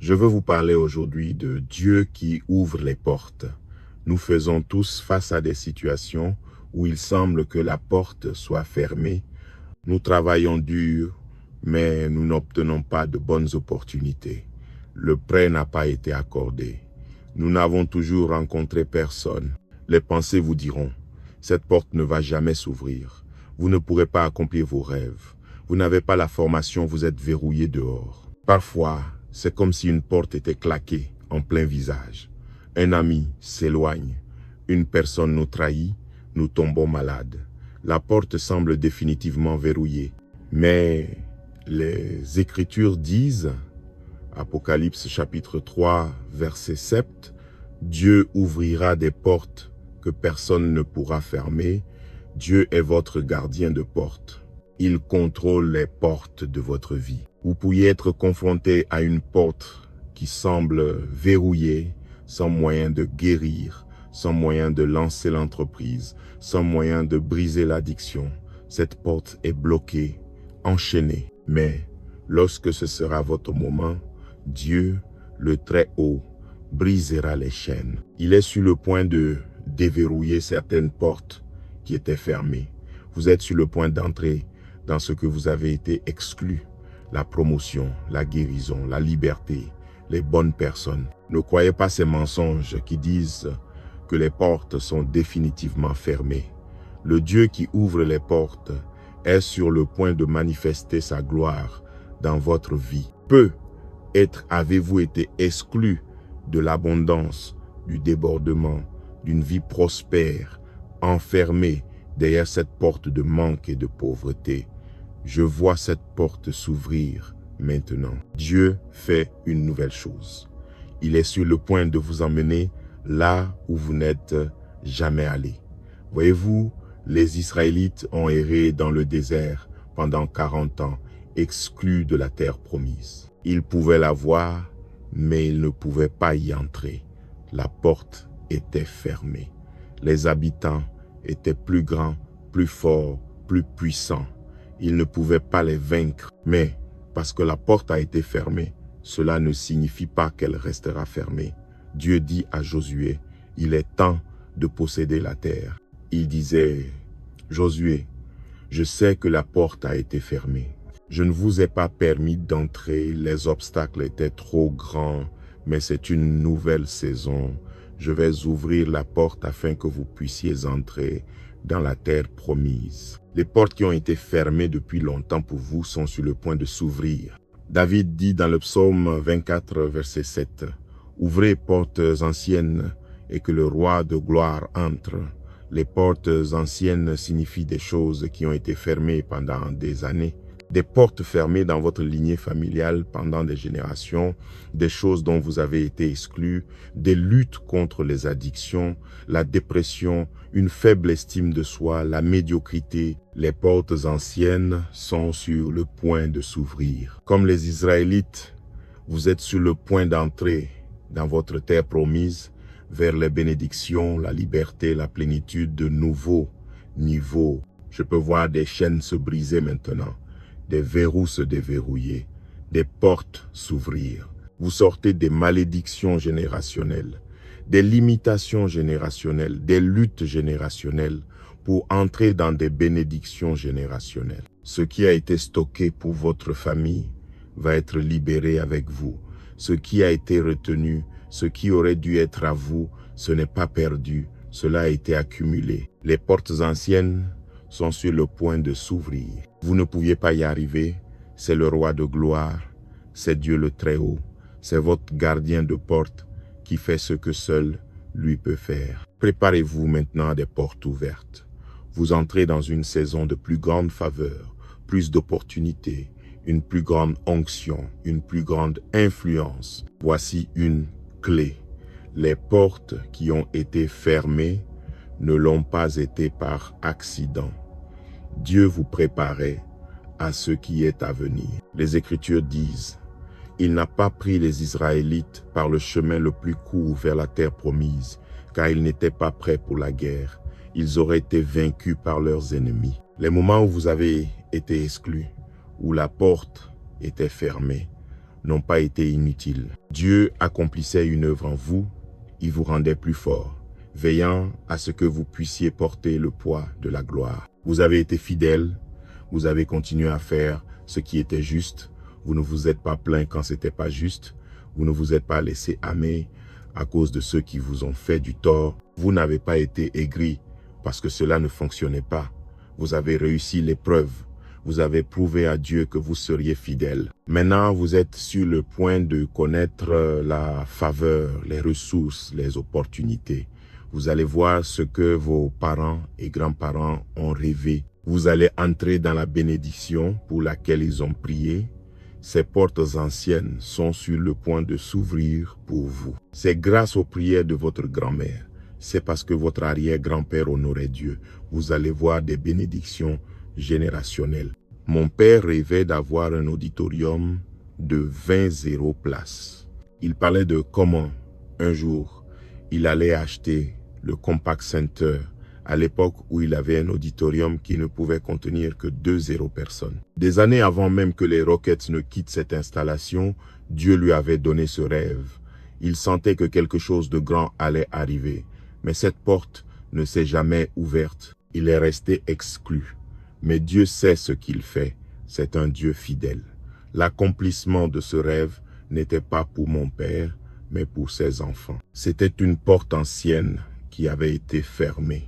Je veux vous parler aujourd'hui de Dieu qui ouvre les portes. Nous faisons tous face à des situations où il semble que la porte soit fermée. Nous travaillons dur, mais nous n'obtenons pas de bonnes opportunités. Le prêt n'a pas été accordé. Nous n'avons toujours rencontré personne. Les pensées vous diront, cette porte ne va jamais s'ouvrir. Vous ne pourrez pas accomplir vos rêves. Vous n'avez pas la formation, vous êtes verrouillé dehors. Parfois, c'est comme si une porte était claquée en plein visage. Un ami s'éloigne. Une personne nous trahit, nous tombons malades. La porte semble définitivement verrouillée. Mais les Écritures disent, Apocalypse chapitre 3, verset 7, Dieu ouvrira des portes que personne ne pourra fermer. Dieu est votre gardien de porte. Il contrôle les portes de votre vie. Vous pourriez être confronté à une porte qui semble verrouillée, sans moyen de guérir, sans moyen de lancer l'entreprise, sans moyen de briser l'addiction. Cette porte est bloquée, enchaînée. Mais lorsque ce sera votre moment, Dieu, le Très-Haut, brisera les chaînes. Il est sur le point de déverrouiller certaines portes qui étaient fermées. Vous êtes sur le point d'entrer dans ce que vous avez été exclu. La promotion, la guérison, la liberté, les bonnes personnes. Ne croyez pas ces mensonges qui disent que les portes sont définitivement fermées. Le Dieu qui ouvre les portes est sur le point de manifester sa gloire dans votre vie. Peut-être avez-vous été exclu de l'abondance, du débordement, d'une vie prospère, enfermé derrière cette porte de manque et de pauvreté. Je vois cette porte s'ouvrir maintenant. Dieu fait une nouvelle chose. Il est sur le point de vous emmener là où vous n'êtes jamais allé. Voyez-vous, les Israélites ont erré dans le désert pendant 40 ans, exclus de la terre promise. Ils pouvaient la voir, mais ils ne pouvaient pas y entrer. La porte était fermée. Les habitants étaient plus grands, plus forts, plus puissants. Ils ne pouvaient pas les vaincre. Mais parce que la porte a été fermée, cela ne signifie pas qu'elle restera fermée. Dieu dit à Josué, il est temps de posséder la terre. Il disait, Josué, je sais que la porte a été fermée. Je ne vous ai pas permis d'entrer, les obstacles étaient trop grands, mais c'est une nouvelle saison. Je vais ouvrir la porte afin que vous puissiez entrer dans la terre promise. Les portes qui ont été fermées depuis longtemps pour vous sont sur le point de s'ouvrir. David dit dans le psaume 24, verset 7, « Ouvrez portes anciennes et que le roi de gloire entre. » Les portes anciennes signifient des choses qui ont été fermées pendant des années. Des portes fermées dans votre lignée familiale pendant des générations, des choses dont vous avez été exclus, des luttes contre les addictions, la dépression, une faible estime de soi, la médiocrité. Les portes anciennes sont sur le point de s'ouvrir. Comme les Israélites, vous êtes sur le point d'entrer dans votre terre promise vers les bénédictions, la liberté, la plénitude de nouveaux niveaux. Je peux voir des chaînes se briser maintenant. Des verrous se déverrouiller, des portes s'ouvrir. Vous sortez des malédictions générationnelles, des limitations générationnelles, des luttes générationnelles pour entrer dans des bénédictions générationnelles. Ce qui a été stocké pour votre famille va être libéré avec vous. Ce qui a été retenu, ce qui aurait dû être à vous, ce n'est pas perdu, cela a été accumulé. Les portes anciennes sont sur le point de s'ouvrir. Vous ne pouviez pas y arriver, c'est le roi de gloire, c'est Dieu le Très-Haut, c'est votre gardien de porte qui fait ce que seul lui peut faire. Préparez-vous maintenant à des portes ouvertes. Vous entrez dans une saison de plus grande faveur, plus d'opportunités, une plus grande onction, une plus grande influence. Voici une clé. Les portes qui ont été fermées ne l'ont pas été par accident. Dieu vous préparait à ce qui est à venir. Les Écritures disent, « Il n'a pas pris les Israélites par le chemin le plus court vers la terre promise, car ils n'étaient pas prêts pour la guerre. Ils auraient été vaincus par leurs ennemis. » Les moments où vous avez été exclus, où la porte était fermée, n'ont pas été inutiles. Dieu accomplissait une œuvre en vous, il vous rendait plus fort, veillant à ce que vous puissiez porter le poids de la gloire. Vous avez été fidèles, vous avez continué à faire ce qui était juste, vous ne vous êtes pas plaint quand ce n'était pas juste, vous ne vous êtes pas laissé aimer à cause de ceux qui vous ont fait du tort, vous n'avez pas été aigris parce que cela ne fonctionnait pas. Vous avez réussi l'épreuve. Vous avez prouvé à Dieu que vous seriez fidèle. Maintenant, vous êtes sur le point de connaître la faveur, les ressources, les opportunités. Vous allez voir ce que vos parents et grands-parents ont rêvé. Vous allez entrer dans la bénédiction pour laquelle ils ont prié. Ces portes anciennes sont sur le point de s'ouvrir pour vous. C'est grâce aux prières de votre grand-mère. C'est parce que votre arrière-grand-père honorait Dieu. Vous allez voir des bénédictions générationnelles. Mon père rêvait d'avoir un auditorium de 20 places. Il parlait de comment, un jour, il allait acheter le Compact Center à l'époque où il avait un auditorium qui ne pouvait contenir que 2 personnes. Des années avant même que les Rockets ne quittent cette installation, Dieu lui avait donné ce rêve. Il sentait que quelque chose de grand allait arriver. Mais cette porte ne s'est jamais ouverte. Il est resté exclu. Mais Dieu sait ce qu'il fait. C'est un Dieu fidèle. L'accomplissement de ce rêve n'était pas pour mon père, mais pour ses enfants. C'était une porte ancienne qui avait été fermée,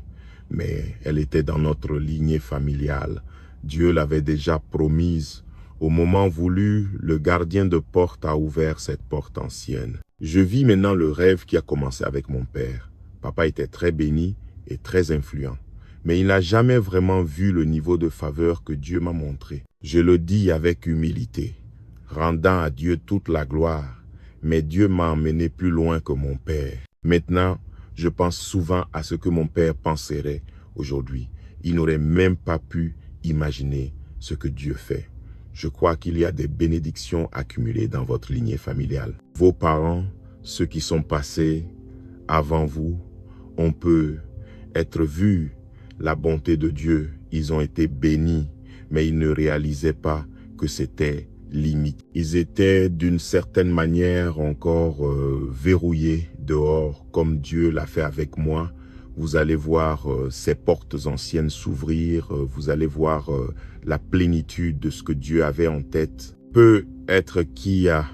mais elle était dans notre lignée familiale. Dieu l'avait déjà promise. Au moment voulu, le gardien de porte a ouvert cette porte ancienne. Je vis maintenant le rêve qui a commencé avec mon père. Papa était très béni et très influent. Mais il n'a jamais vraiment vu le niveau de faveur que Dieu m'a montré. Je le dis avec humilité, rendant à Dieu toute la gloire. Mais Dieu m'a emmené plus loin que mon père. Maintenant, je pense souvent à ce que mon père penserait aujourd'hui. Il n'aurait même pas pu imaginer ce que Dieu fait. Je crois qu'il y a des bénédictions accumulées dans votre lignée familiale. Vos parents, ceux qui sont passés avant vous, on peut être vu la bonté de Dieu. Ils ont été bénis, mais ils ne réalisaient pas que c'était limite. Ils étaient d'une certaine manière encore verrouillés dehors, comme Dieu l'a fait avec moi. Vous allez voir ces portes anciennes s'ouvrir, vous allez voir la plénitude de ce que Dieu avait en tête. Peut être qu'il y a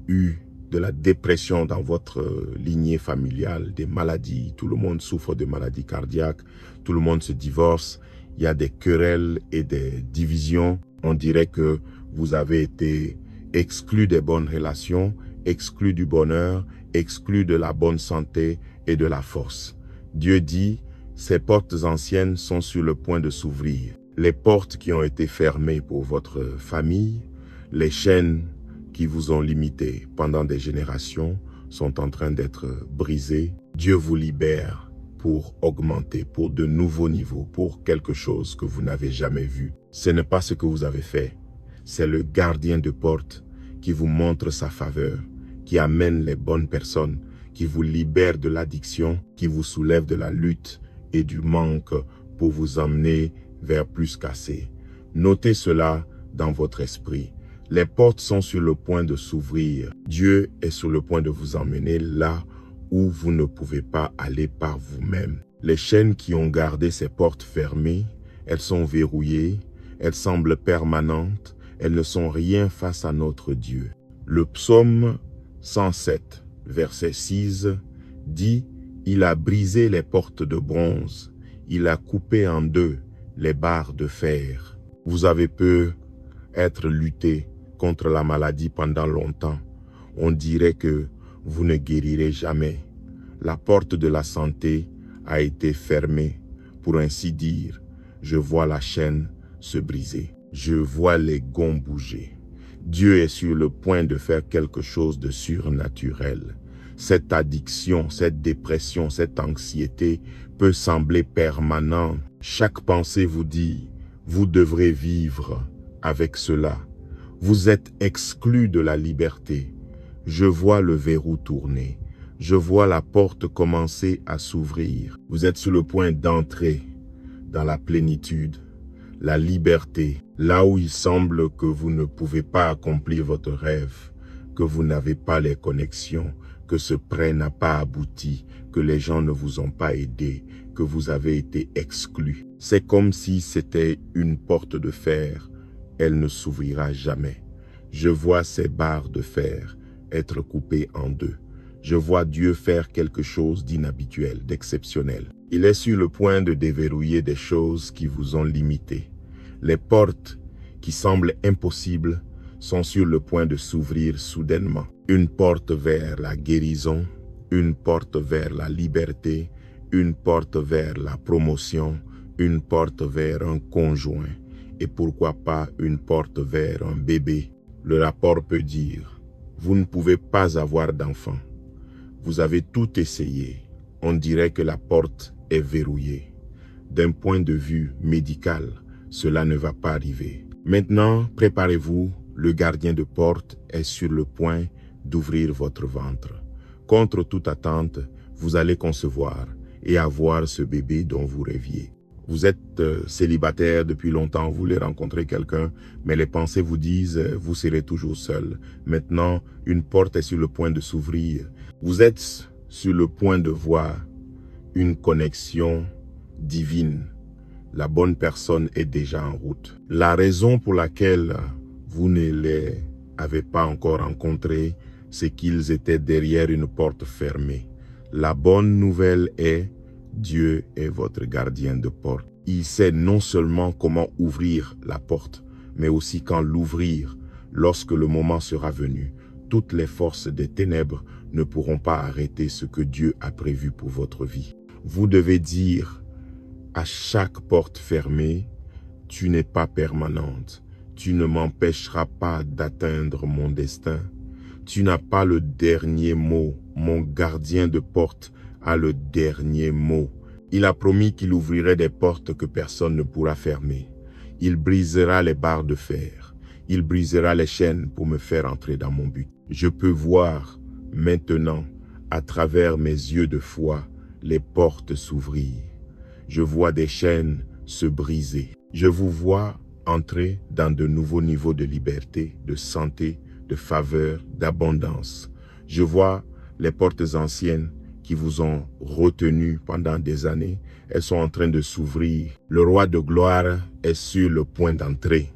eu de la dépression dans votre lignée familiale, des maladies. Tout le monde souffre de maladies cardiaques, tout le monde se divorce. Il y a des querelles et des divisions. On dirait que vous avez été exclu des bonnes relations, exclu du bonheur, exclu de la bonne santé et de la force. Dieu dit, ces portes anciennes sont sur le point de s'ouvrir. Les portes qui ont été fermées pour votre famille, les chaînes qui vous ont limité pendant des générations sont en train d'être brisées. Dieu vous libère pour augmenter, pour de nouveaux niveaux, pour quelque chose que vous n'avez jamais vu. Ce n'est pas ce que vous avez fait. C'est le gardien de porte qui vous montre sa faveur, qui amène les bonnes personnes, qui vous libère de l'addiction, qui vous soulève de la lutte et du manque pour vous emmener vers plus qu'assez. Notez cela dans votre esprit. Les portes sont sur le point de s'ouvrir. Dieu est sur le point de vous emmener là où vous ne pouvez pas aller par vous-même. Les chaînes qui ont gardé ces portes fermées, elles sont verrouillées, elles semblent permanentes, elles ne sont rien face à notre Dieu. Le psaume 107, verset 6, dit « Il a brisé les portes de bronze, il a coupé en deux les barres de fer. » Vous avez pu être lutté contre la maladie pendant longtemps. On dirait que vous ne guérirez jamais. La porte de la santé a été fermée. Pour ainsi dire, je vois la chaîne se briser. Je vois les gonds bouger. Dieu est sur le point de faire quelque chose de surnaturel. Cette addiction, cette dépression, cette anxiété peut sembler permanente. Chaque pensée vous dit, vous devrez vivre avec cela. Vous êtes exclu de la liberté. Je vois le verrou tourner. Je vois la porte commencer à s'ouvrir. Vous êtes sur le point d'entrer dans la plénitude, la liberté, là où il semble que vous ne pouvez pas accomplir votre rêve. que vous n'avez pas les connexions, que ce prêt n'a pas abouti, que les gens ne vous ont pas aidé, que vous avez été exclu. C'est comme si c'était une porte de fer. Elle ne s'ouvrira jamais. Je vois ces barres de fer être coupées en deux. Je vois Dieu faire quelque chose d'inhabituel, d'exceptionnel. Il est sur le point de déverrouiller des choses qui vous ont limité. Les portes qui semblent impossibles sont sur le point de s'ouvrir soudainement. Une porte vers la guérison, une porte vers la liberté, une porte vers la promotion, une porte vers un conjoint et pourquoi pas une porte vers un bébé. Le rapport peut dire, vous ne pouvez pas avoir d'enfant. Vous avez tout essayé. On dirait que la porte est verrouillée. D'un point de vue médical, cela ne va pas arriver. Maintenant, préparez-vous. Le gardien de porte est sur le point d'ouvrir votre ventre. Contre toute attente, vous allez concevoir et avoir ce bébé dont vous rêviez. Vous êtes célibataire depuis longtemps, vous voulez rencontrer quelqu'un, mais les pensées vous disent vous serez toujours seul. Maintenant, une porte est sur le point de s'ouvrir. Vous êtes sur le point de voir une connexion divine. La bonne personne est déjà en route. La raison pour laquelle vous ne les avez pas encore rencontrés, c'est qu'ils étaient derrière une porte fermée. La bonne nouvelle est, Dieu est votre gardien de porte. Il sait non seulement comment ouvrir la porte, mais aussi quand l'ouvrir. Lorsque le moment sera venu, toutes les forces des ténèbres ne pourront pas arrêter ce que Dieu a prévu pour votre vie. Vous devez dire à chaque porte fermée, tu n'es pas permanente. Tu ne m'empêcheras pas d'atteindre mon destin. Tu n'as pas le dernier mot. Mon gardien de porte a le dernier mot. Il a promis qu'il ouvrirait des portes que personne ne pourra fermer. Il brisera les barres de fer. Il brisera les chaînes pour me faire entrer dans mon but. Je peux voir maintenant, à travers mes yeux de foi, les portes s'ouvrir. Je vois des chaînes se briser. Je vous vois entrer dans de nouveaux niveaux de liberté, de santé, de faveur, d'abondance. Je vois les portes anciennes qui vous ont retenu pendant des années. Elles sont en train de s'ouvrir. Le roi de gloire est sur le point d'entrer.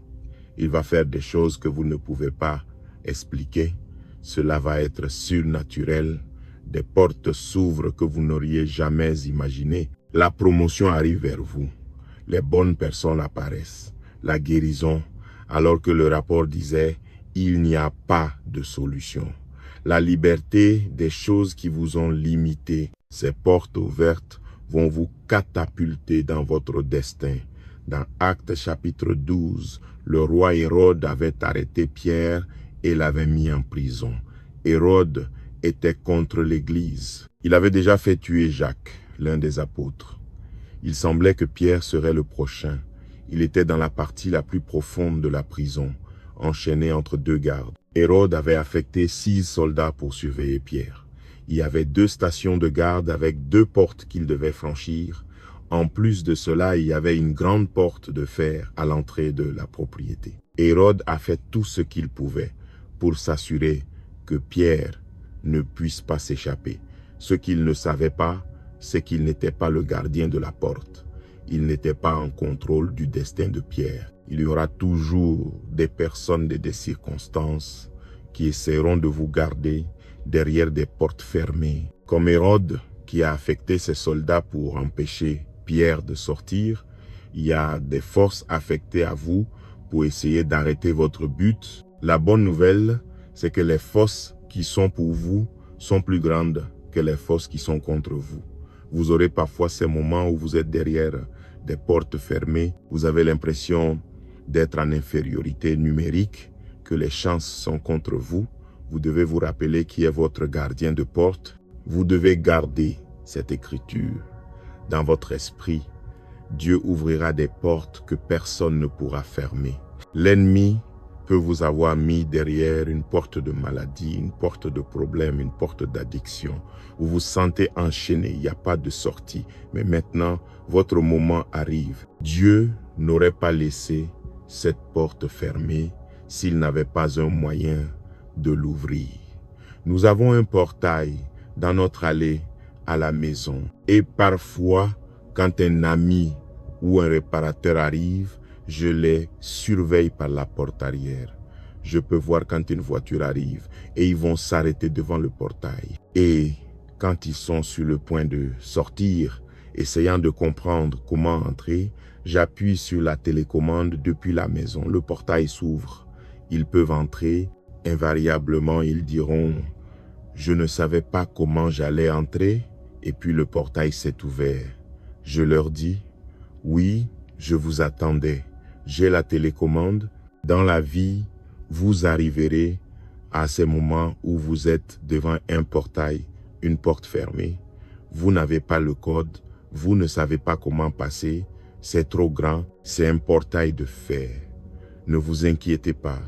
Il va faire des choses que vous ne pouvez pas expliquer. Cela va être surnaturel. Des portes s'ouvrent que vous n'auriez jamais imaginées. La promotion arrive vers vous. Les bonnes personnes apparaissent. La guérison, alors que le rapport disait « il n'y a pas de solution ». La liberté des choses qui vous ont limité. Ces portes ouvertes vont vous catapulter dans votre destin. Dans Actes chapitre 12, le roi Hérode avait arrêté Pierre et l'avait mis en prison. Hérode était contre l'Église. Il avait déjà fait tuer Jacques, l'un des apôtres. Il semblait que Pierre serait le prochain. Il était dans la partie la plus profonde de la prison, enchaîné entre deux gardes. Hérode avait affecté 6 soldats pour surveiller Pierre. Il y avait 2 stations de garde avec 2 portes qu'il devait franchir. En plus de cela, il y avait une grande porte de fer à l'entrée de la propriété. Hérode a fait tout ce qu'il pouvait pour s'assurer que Pierre ne puisse pas s'échapper. Ce qu'il ne savait pas, c'est qu'il n'était pas le gardien de la porte. Il n'était pas en contrôle du destin de Pierre. Il y aura toujours des personnes et des circonstances qui essaieront de vous garder derrière des portes fermées. Comme Hérode, qui a affecté ses soldats pour empêcher Pierre de sortir, il y a des forces affectées à vous pour essayer d'arrêter votre but. La bonne nouvelle, c'est que les forces qui sont pour vous sont plus grandes que les forces qui sont contre vous. Vous aurez parfois ces moments où vous êtes derrière des portes fermées. Vous avez l'impression d'être en infériorité numérique, que les chances sont contre vous. Vous devez vous rappeler qui est votre gardien de porte. Vous devez garder cette écriture dans votre esprit. Dieu ouvrira des portes que personne ne pourra fermer. L'ennemi peut vous avoir mis derrière une porte de maladie, une porte de problème, une porte d'addiction. Vous vous sentez enchaîné, il n'y a pas de sortie. Mais maintenant, votre moment arrive. Dieu n'aurait pas laissé cette porte fermée s'il n'avait pas un moyen de l'ouvrir. Nous avons un portail dans notre allée à la maison. Et parfois, quand un ami ou un réparateur arrive, je les surveille par la porte arrière. Je peux voir quand une voiture arrive et ils vont s'arrêter devant le portail. Et quand ils sont sur le point de sortir, essayant de comprendre comment entrer, j'appuie sur la télécommande depuis la maison. Le portail s'ouvre. Ils peuvent entrer. Invariablement, ils diront « Je ne savais pas comment j'allais entrer » et puis le portail s'est ouvert. Je leur dis « Oui, je vous attendais. J'ai la télécommande. Dans la vie, vous arriverez à ces moments où vous êtes devant un portail, une porte fermée. Vous n'avez pas le code, vous ne savez pas comment passer, c'est trop grand, c'est un portail de fer. Ne vous inquiétez pas,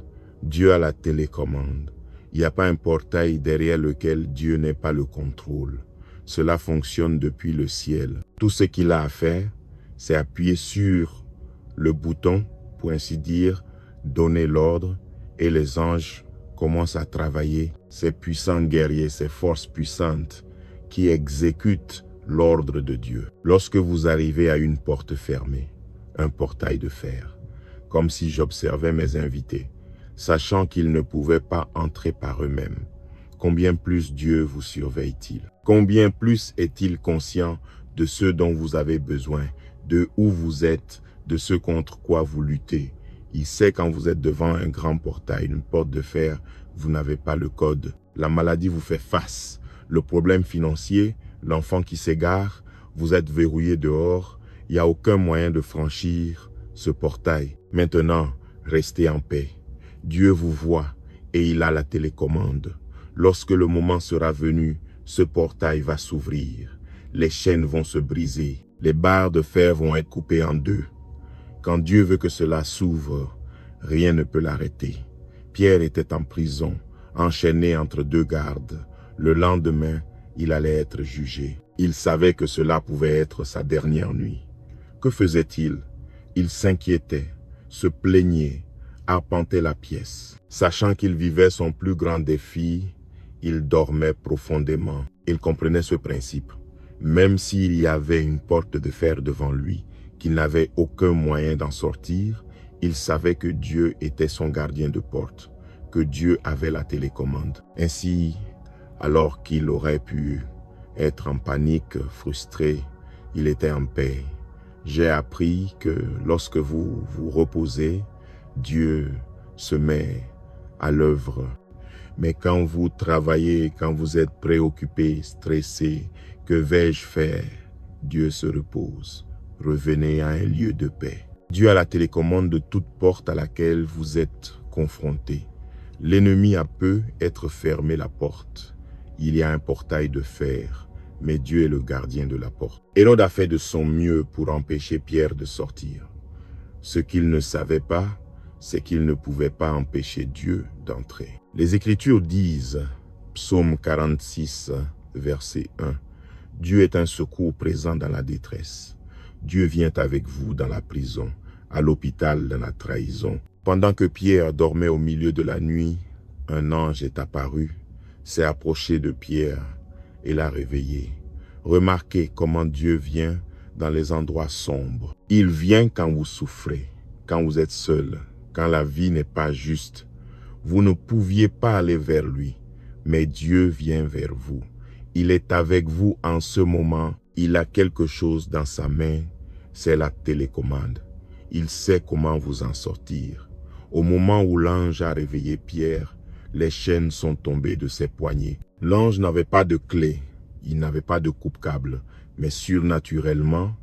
Dieu a la télécommande. Il n'y a pas un portail derrière lequel Dieu n'ait pas le contrôle. Cela fonctionne depuis le ciel. Tout ce qu'il a à faire, c'est appuyer sur le bouton, pour ainsi dire, donner l'ordre, et les anges commencent à travailler, ces puissants guerriers, ces forces puissantes qui exécutent l'ordre de Dieu. Lorsque vous arrivez à une porte fermée, un portail de fer, comme si j'observais mes invités, sachant qu'ils ne pouvaient pas entrer par eux-mêmes, combien plus Dieu vous surveille-t-il? Combien plus est-il conscient de ce dont vous avez besoin, de où vous êtes, de ce contre quoi vous luttez? Il sait quand vous êtes devant un grand portail, une porte de fer, vous n'avez pas le code. La maladie vous fait face. Le problème financier, l'enfant qui s'égare, vous êtes verrouillé dehors. Il n'y a aucun moyen de franchir ce portail. Maintenant, restez en paix. Dieu vous voit et il a la télécommande. Lorsque le moment sera venu, ce portail va s'ouvrir. Les chaînes vont se briser. Les barres de fer vont être coupées en deux. Quand Dieu veut que cela s'ouvre, rien ne peut l'arrêter. Pierre était en prison, enchaîné entre deux gardes. Le lendemain, il allait être jugé. Il savait que cela pouvait être sa dernière nuit. Que faisait-il? Il s'inquiétait, se plaignait, arpentait la pièce. Sachant qu'il vivait son plus grand défi, il dormait profondément. Il comprenait ce principe. Même s'il y avait une porte de fer devant lui, qu'il n'avait aucun moyen d'en sortir, il savait que Dieu était son gardien de porte, que Dieu avait la télécommande. Ainsi, alors qu'il aurait pu être en panique, frustré, il était en paix. J'ai appris que lorsque vous vous reposez, Dieu se met à l'œuvre. Mais quand vous travaillez, quand vous êtes préoccupé, stressé, que vais-je faire? Dieu se repose. Revenez à un lieu de paix. Dieu a la télécommande de toute porte à laquelle vous êtes confronté. L'ennemi a peu être fermé la porte. Il y a un portail de fer, mais Dieu est le gardien de la porte. Hérode a fait de son mieux pour empêcher Pierre de sortir. Ce qu'il ne savait pas, c'est qu'il ne pouvait pas empêcher Dieu d'entrer. Les Écritures disent, Psaume 46, verset 1, « Dieu est un secours présent dans la détresse. Dieu vient avec vous dans la prison, à l'hôpital dans la trahison. » Pendant que Pierre dormait au milieu de la nuit, un ange est apparu, s'est approché de Pierre et l'a réveillé. Remarquez comment Dieu vient dans les endroits sombres. Il vient quand vous souffrez, quand vous êtes seul, quand la vie n'est pas juste. Vous ne pouviez pas aller vers lui, mais Dieu vient vers vous. Il est avec vous en ce moment. Il a quelque chose dans sa main, c'est la télécommande. Il sait comment vous en sortir. Au moment où l'ange a réveillé Pierre, les chaînes sont tombées de ses poignets. L'ange n'avait pas de clé, il n'avait pas de coupe-câble, mais surnaturellement,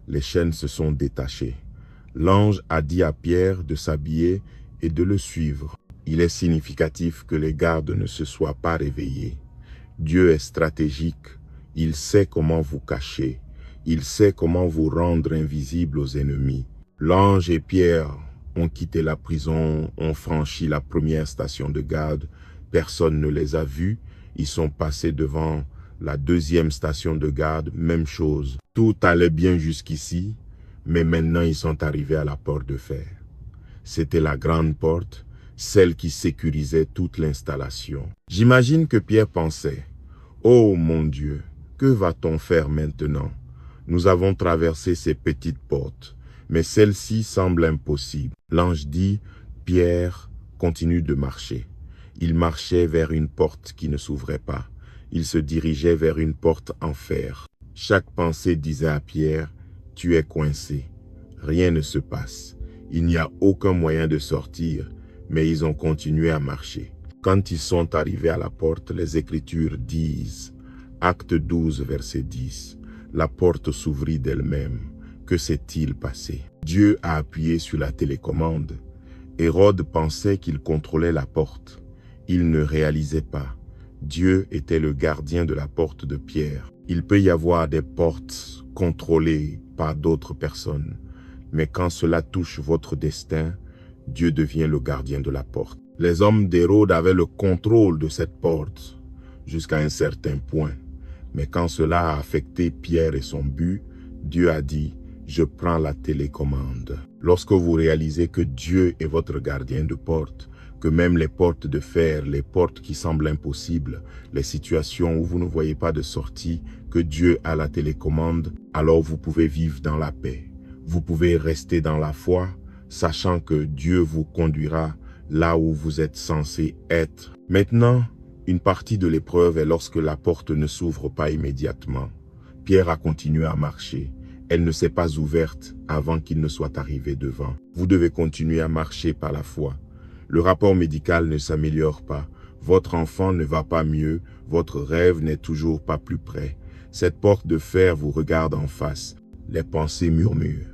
les chaînes se sont détachées. L'ange a dit à Pierre de s'habiller et de le suivre. Il est significatif que les gardes ne se soient pas réveillés. Dieu est stratégique, il sait comment vous cacher, il sait comment vous rendre invisible aux ennemis. L'ange et Pierre ont quitté la prison, ont franchi la première station de garde, personne ne les a vus, ils sont passés devant la deuxième station de garde, même chose. Tout allait bien jusqu'ici, mais maintenant ils sont arrivés à la porte de fer. C'était la grande porte, celle qui sécurisait toute l'installation. J'imagine que Pierre pensait, « Oh mon Dieu, que va-t-on faire maintenant? Nous avons traversé ces petites portes, mais celle-ci semble impossible. » L'ange dit, « Pierre, continue de marcher. » Il marchait vers une porte qui ne s'ouvrait pas. Il se dirigeait vers une porte en fer. Chaque pensée disait à Pierre, « Tu es coincé. Rien ne se passe. Il n'y a aucun moyen de sortir. » Mais ils ont continué à marcher. Quand ils sont arrivés à la porte, les Écritures disent, Acte 12, verset 10, « La porte s'ouvrit d'elle-même. Que s'est-il passé? » Dieu a appuyé sur la télécommande. Hérode pensait qu'il contrôlait la porte. Il ne réalisait pas. Dieu était le gardien de la porte de Pierre. Il peut y avoir des portes contrôlées par d'autres personnes. Mais quand cela touche votre destin, Dieu devient le gardien de la porte. Les hommes d'Hérode avaient le contrôle de cette porte jusqu'à un certain point. Mais quand cela a affecté Pierre et son but, Dieu a dit, « Je prends la télécommande. » Lorsque vous réalisez que Dieu est votre gardien de porte, que même les portes de fer, les portes qui semblent impossibles, les situations où vous ne voyez pas de sortie, que Dieu a la télécommande, alors vous pouvez vivre dans la paix. Vous pouvez rester dans la foi, sachant que Dieu vous conduira là où vous êtes censé être. Maintenant, une partie de l'épreuve est lorsque la porte ne s'ouvre pas immédiatement. Pierre a continué à marcher. Elle ne s'est pas ouverte avant qu'il ne soit arrivé devant. Vous devez continuer à marcher par la foi. Le rapport médical ne s'améliore pas. Votre enfant ne va pas mieux. Votre rêve n'est toujours pas plus près. Cette porte de fer vous regarde en face. Les pensées murmurent.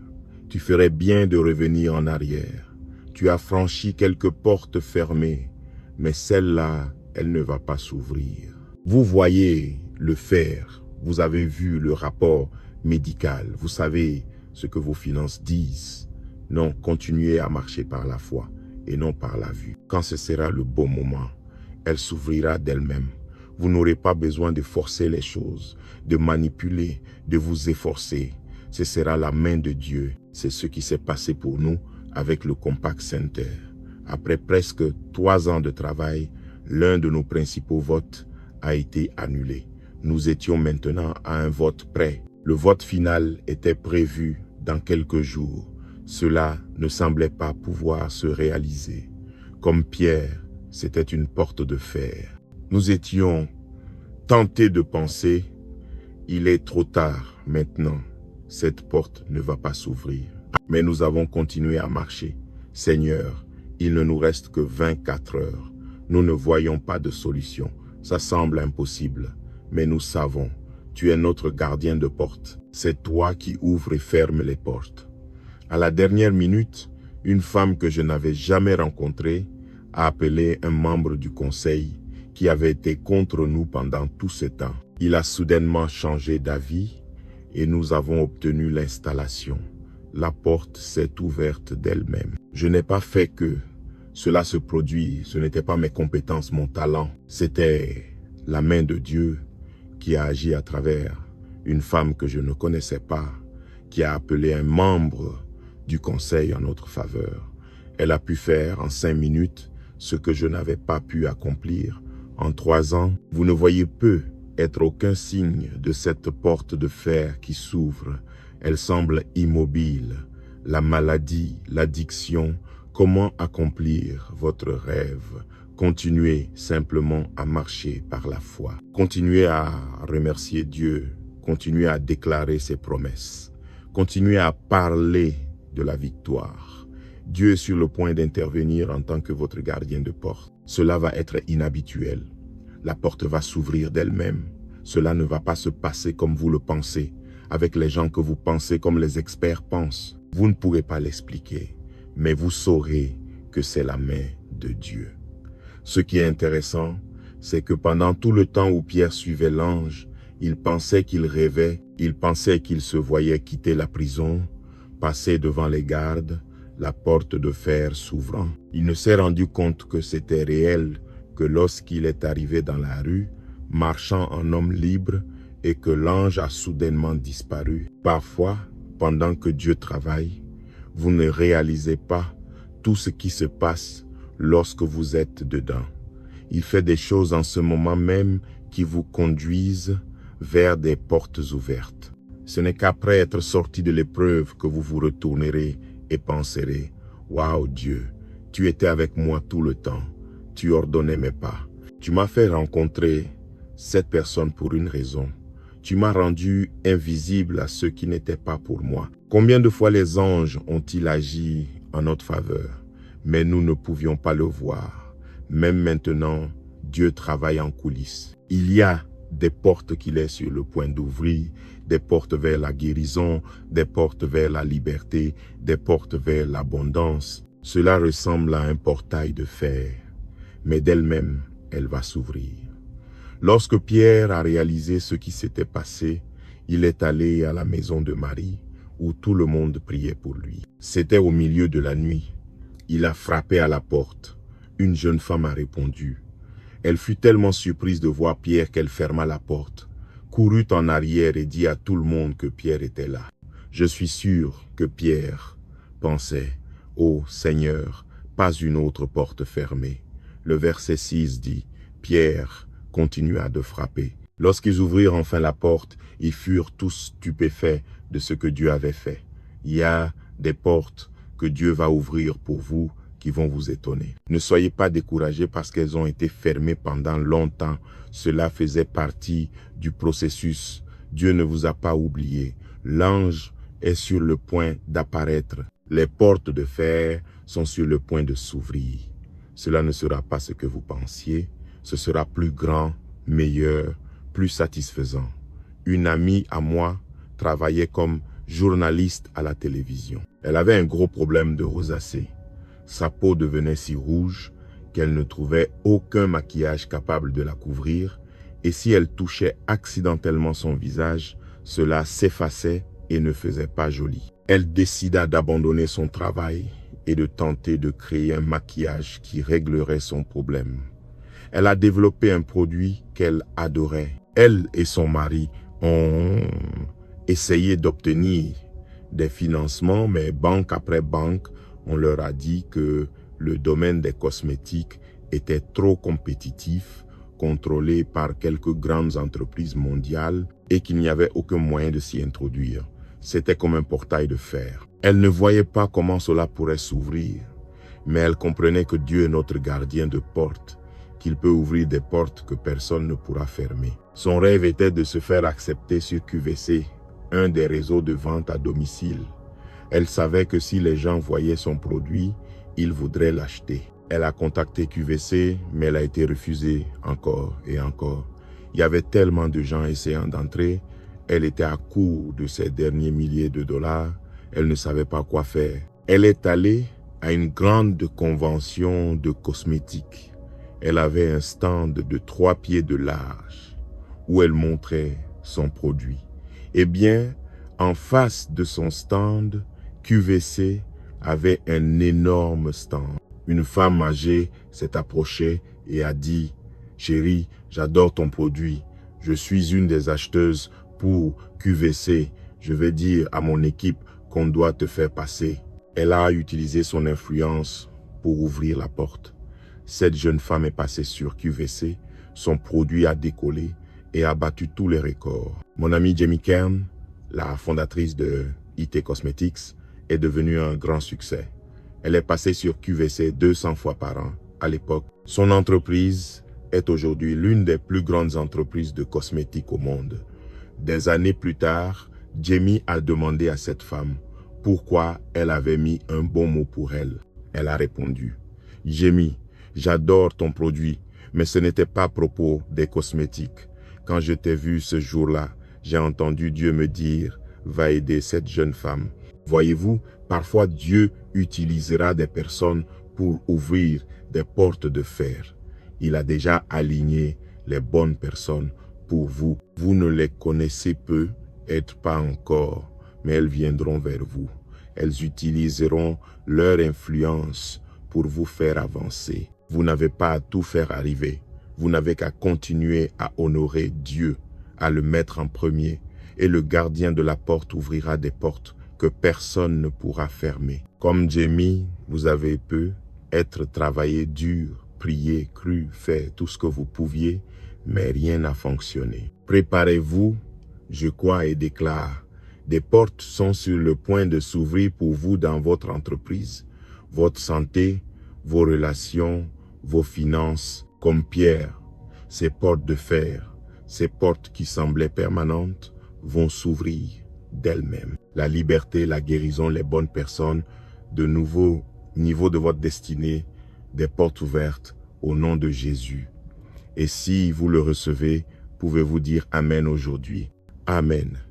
Tu ferais bien de revenir en arrière. Tu as franchi quelques portes fermées, mais celle-là, elle ne va pas s'ouvrir. Vous voyez le fer, vous avez vu le rapport médical, vous savez ce que vos finances disent. Non, continuez à marcher par la foi et non par la vue. Quand ce sera le bon moment, elle s'ouvrira d'elle-même. Vous n'aurez pas besoin de forcer les choses, de manipuler, de vous efforcer. Ce sera la main de Dieu. C'est ce qui s'est passé pour nous avec le Compact Center. Après presque 3 ans de travail, l'un de nos principaux votes a été annulé. Nous étions maintenant à un vote prêt. Le vote final était prévu dans quelques jours. Cela ne semblait pas pouvoir se réaliser. Comme Pierre, c'était une porte de fer. Nous étions tentés de penser, il est trop tard maintenant. Cette porte ne va pas s'ouvrir. Mais nous avons continué à marcher. Seigneur, il ne nous reste que 24 heures. Nous ne voyons pas de solution. Ça semble impossible. Mais nous savons, tu es notre gardien de porte. C'est toi qui ouvres et fermes les portes. À la dernière minute, une femme que je n'avais jamais rencontrée a appelé un membre du conseil qui avait été contre nous pendant tout ce temps. Il a soudainement changé d'avis et nous avons obtenu l'installation. La porte s'est ouverte d'elle-même. Je n'ai pas fait que cela se produise. Ce n'était pas mes compétences, mon talent. C'était la main de Dieu qui a agi à travers une femme que je ne connaissais pas, qui a appelé un membre du conseil en notre faveur. Elle a pu faire en 5 minutes ce que je n'avais pas pu accomplir en 3 ans. Vous ne voyez peu être aucun signe de cette porte de fer qui s'ouvre. Elle semble immobile. La maladie, l'addiction, comment accomplir votre rêve? Continuez simplement à marcher par la foi. Continuez à remercier Dieu. Continuez à déclarer ses promesses. Continuez à parler de la victoire. Dieu est sur le point d'intervenir en tant que votre gardien de porte. Cela va être inhabituel. La porte va s'ouvrir d'elle-même. Cela ne va pas se passer comme vous le pensez, avec les gens que vous pensez comme les experts pensent. Vous ne pourrez pas l'expliquer, mais vous saurez que c'est la main de Dieu. Ce qui est intéressant, c'est que pendant tout le temps où Pierre suivait l'ange, il pensait qu'il rêvait, il pensait qu'il se voyait quitter la prison, passer devant les gardes, la porte de fer s'ouvrant. Il ne s'est rendu compte que c'était réel, que lorsqu'il est arrivé dans la rue, marchant en homme libre, et que l'ange a soudainement disparu. Parfois, pendant que Dieu travaille, vous ne réalisez pas tout ce qui se passe lorsque vous êtes dedans. Il fait des choses en ce moment même qui vous conduisent vers des portes ouvertes. Ce n'est qu'après être sorti de l'épreuve que vous vous retournerez et penserez « Waouh Dieu, tu étais avec moi tout le temps, tu ordonnais mes pas. Tu m'as fait rencontrer cette personne pour une raison. Tu m'as rendu invisible à ceux qui n'étaient pas pour moi. Combien de fois les anges ont-ils agi en notre faveur, mais nous ne pouvions pas le voir. Même maintenant, Dieu travaille en coulisses. Il y a des portes qu'il est sur le point d'ouvrir, des portes vers la guérison, des portes vers la liberté, des portes vers l'abondance. Cela ressemble à un portail de fer, mais d'elle-même, elle va s'ouvrir. Lorsque Pierre a réalisé ce qui s'était passé, il est allé à la maison de Marie, où tout le monde priait pour lui. C'était au milieu de la nuit. Il a frappé à la porte. Une jeune femme a répondu. Elle fut tellement surprise de voir Pierre qu'elle ferma la porte, courut en arrière et dit à tout le monde que Pierre était là. Je suis sûr que Pierre pensait, « Ô Seigneur, pas une autre porte fermée. » Le verset 6 dit, « Pierre continua de frapper. » Lorsqu'ils ouvrirent enfin la porte, ils furent tous stupéfaits de ce que Dieu avait fait. Il y a des portes que Dieu va ouvrir pour vous qui vont vous étonner. Ne soyez pas découragés parce qu'elles ont été fermées pendant longtemps. Cela faisait partie du processus. Dieu ne vous a pas oublié. L'ange est sur le point d'apparaître. Les portes de fer sont sur le point de s'ouvrir. Cela ne sera pas ce que vous pensiez. Ce sera plus grand, meilleur, plus satisfaisant. Une amie à moi travaillait comme journaliste à la télévision. Elle avait un gros problème de rosacée. Sa peau devenait si rouge qu'elle ne trouvait aucun maquillage capable de la couvrir, et si elle touchait accidentellement son visage, cela s'effaçait et ne faisait pas joli. Elle décida d'abandonner son travail et de tenter de créer un maquillage qui réglerait son problème. Elle a développé un produit qu'elle adorait. Elle et son mari ont essayé d'obtenir des financements, mais banque après banque, on leur a dit que le domaine des cosmétiques était trop compétitif, contrôlé par quelques grandes entreprises mondiales et qu'il n'y avait aucun moyen de s'y introduire. C'était comme un portail de fer. Elle ne voyait pas comment cela pourrait s'ouvrir, mais elle comprenait que Dieu est notre gardien de porte, qu'il peut ouvrir des portes que personne ne pourra fermer. Son rêve était de se faire accepter sur QVC, un des réseaux de vente à domicile. Elle savait que si les gens voyaient son produit, ils voudraient l'acheter. Elle a contacté QVC, mais elle a été refusée encore et encore. Il y avait tellement de gens essayant d'entrer. Elle était à court de ses derniers milliers de dollars. Elle ne savait pas quoi faire. Elle est allée à une grande convention de cosmétiques. Elle avait un stand de 3 pieds de large où elle montrait son produit. Eh bien, en face de son stand, QVC avait un énorme stand. Une femme âgée s'est approchée et a dit « Chérie, j'adore ton produit. Je suis une des acheteuses pour QVC. Je vais dire à mon équipe qu'on doit te faire passer. » Elle a utilisé son influence pour ouvrir la porte. Cette jeune femme est passée sur QVC. Son produit a décollé et a battu tous les records. Mon amie Jamie Kern, la fondatrice de IT Cosmetics, est devenue un grand succès. Elle est passée sur QVC 200 fois par an à l'époque. Son entreprise est aujourd'hui l'une des plus grandes entreprises de cosmétiques au monde. Des années plus tard, Jamie a demandé à cette femme pourquoi elle avait mis un bon mot pour elle. Elle a répondu « Jamie, j'adore ton produit, mais ce n'était pas à propos des cosmétiques. Quand je t'ai vu ce jour-là, j'ai entendu Dieu me dire « Va aider cette jeune femme ». Voyez-vous, parfois Dieu utilisera des personnes pour ouvrir des portes de fer. Il a déjà aligné les bonnes personnes pour vous. Vous ne les connaissez peu, être pas encore, mais elles viendront vers vous. Elles utiliseront leur influence pour vous faire avancer. Vous n'avez pas à tout faire arriver. Vous n'avez qu'à continuer à honorer Dieu, à le mettre en premier, et le gardien de la porte ouvrira des portes que personne ne pourra fermer. Comme Jamie, vous avez peu, être travaillé dur, prié, cru, fait tout ce que vous pouviez, mais rien n'a fonctionné. Préparez-vous, je crois et déclare, des portes sont sur le point de s'ouvrir pour vous dans votre entreprise, votre santé, vos relations, vos finances, comme Pierre. Ces portes de fer, ces portes qui semblaient permanentes, vont s'ouvrir d'elles-mêmes. La liberté, la guérison, les bonnes personnes, de nouveaux niveaux de votre destinée, des portes ouvertes au nom de Jésus. Et si vous le recevez, pouvez-vous dire Amen aujourd'hui. Amen.